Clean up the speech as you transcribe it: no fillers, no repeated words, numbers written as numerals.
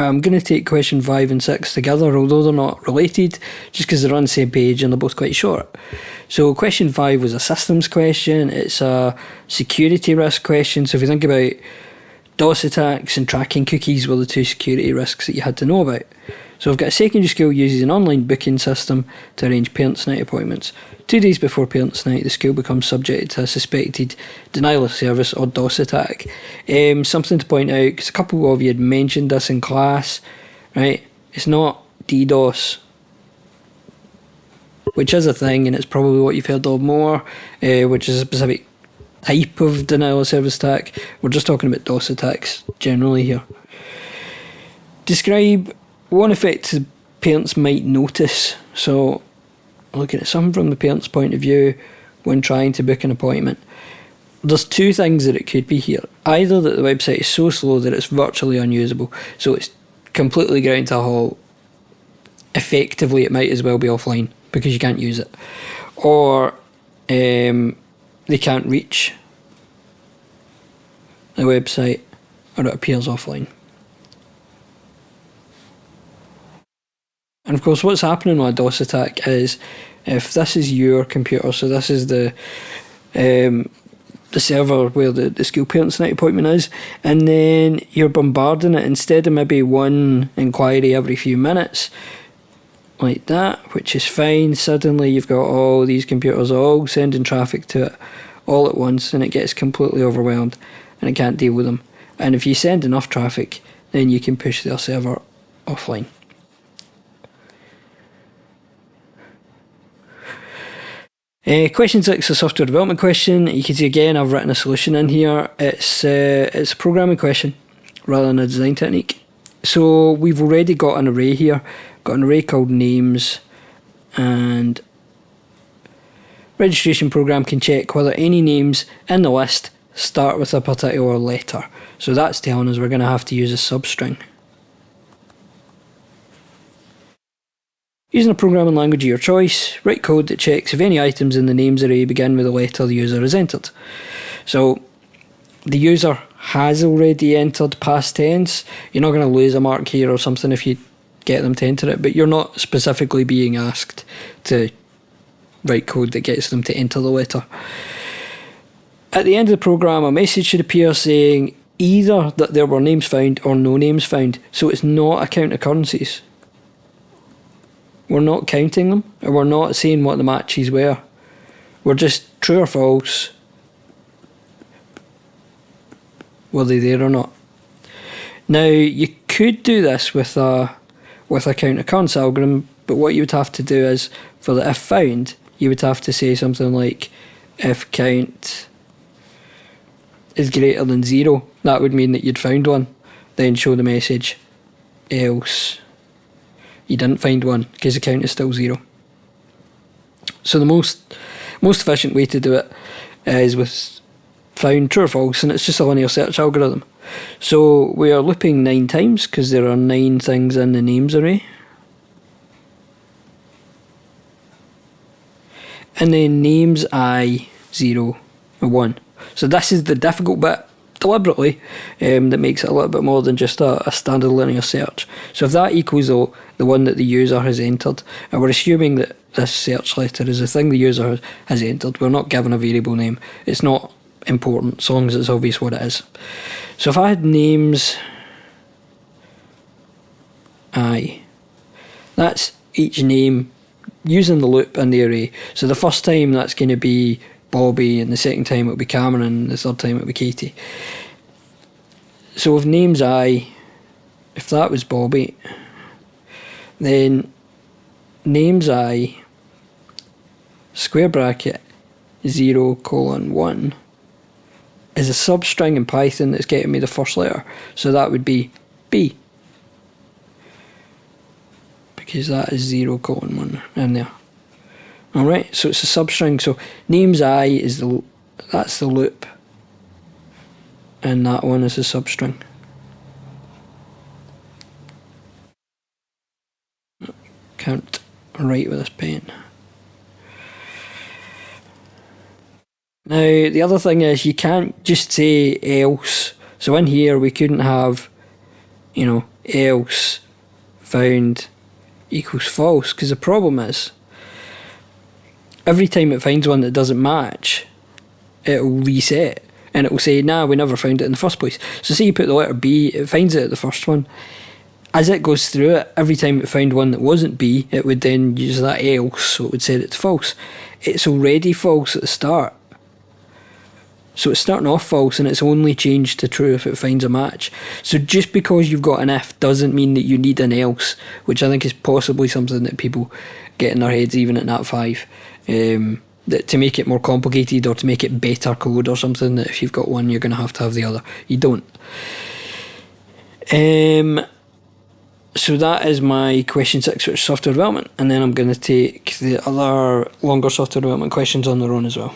I'm going to take question 5 and 6 together, although they're not related, just because they're on the same page and they're both quite short. So question 5 was a systems question. It's a security risk question. So if you think about DOS attacks and tracking cookies were the two security risks that you had to know about. So I've got a secondary school uses an online booking system to arrange parents' night appointments. 2 days before parents' night, the school becomes subject to a suspected denial of service or DOS attack. Something to point out, because a couple of you had mentioned this in class, right? It's not DDoS, which is a thing, and it's probably what you've heard of more, which is a specific type of denial of service attack. We're just talking about DOS attacks generally here. Describe one effect parents might notice. So looking at something from the parent's point of view when trying to book an appointment. There's 2 things that it could be here. Either that the website is so slow that it's virtually unusable, so it's completely ground to a halt. Effectively, it might as well be offline because you can't use it. Or they can't reach the website, or it appears offline. And of course, what's happening on a DOS attack is, if this is your computer, so this is the server where the school parents' night appointment is, and then you're bombarding it instead of maybe one inquiry every few minutes, like that, which is fine. Suddenly you've got all these computers all sending traffic to it all at once, and it gets completely overwhelmed and it can't deal with them. And if you send enough traffic, then you can push their server offline. Question 6 is a software development question. You can see again I've written a solution in here. It's a programming question rather than a design technique. So we've already got an array here. Got an array called names, and registration program can check whether any names in the list start with a particular letter. So that's telling us we're going to have to use a substring. Using a programming language of your choice, write code that checks if any items in the names array begin with the letter the user has entered. So the user has already entered past tense. You're not going to lose a mark here or something if you get them to enter it, but you're not specifically being asked to write code that gets them to enter the letter. At the end of the program, a message should appear saying either that there were names found or no names found. So it's not a count of occurrences. We're not counting them, or we're not saying what the matches were. We're just true or false. Were they there or not? Now, you could do this with a count occurrence algorithm, but what you would have to do is, for the if found, you would have to say something like if count is greater than 0. That would mean that you'd found one. Then show the message, else you didn't find one, because the count is still 0. So the most efficient way to do it is with found true or false, and it's just a linear search algorithm. So we are looping 9 times because there are 9 things in the names array. And then names I 0 or 1. So this is the difficult bit, deliberately, that makes it a little bit more than just a standard linear search. So if that equals the one that the user has entered, and we're assuming that this search letter is the thing the user has entered, we're not given a variable name. It's not important, so long as it's obvious what it is. So if I had names I, that's each name using the loop in the array. So the first time that's going to be Bobby, and the second time it'll be Cameron, and the third time it'll be Katie. So with names I, if that was Bobby, then names I square bracket 0:1 is a substring in Python that's getting me the first letter. So that would be B, because that is 0:1 in there. Alright, so it's a substring. So names I is that's the loop, and that one is a substring. Can't write with this pen. Now the other thing is you can't just say else. So in here we couldn't have else found equals false, because the problem is every time it finds one that doesn't match, it'll reset and it'll say, nah, we never found it in the first place. So say you put the letter B, it finds it at the first one. As it goes through it, every time it found one that wasn't B, it would then use that else, so it would set it to false. It's already false at the start. So it's starting off false, and it's only changed to true if it finds a match. So just because you've got an if doesn't mean that you need an else, which I think is possibly something that people get in their heads even at Nat 5. That to make it more complicated or to make it better code or something, that if you've got one you're going to have the other. You don't. So that is my question 6, which is software development, and then I'm going to take the other longer software development questions on their own as well.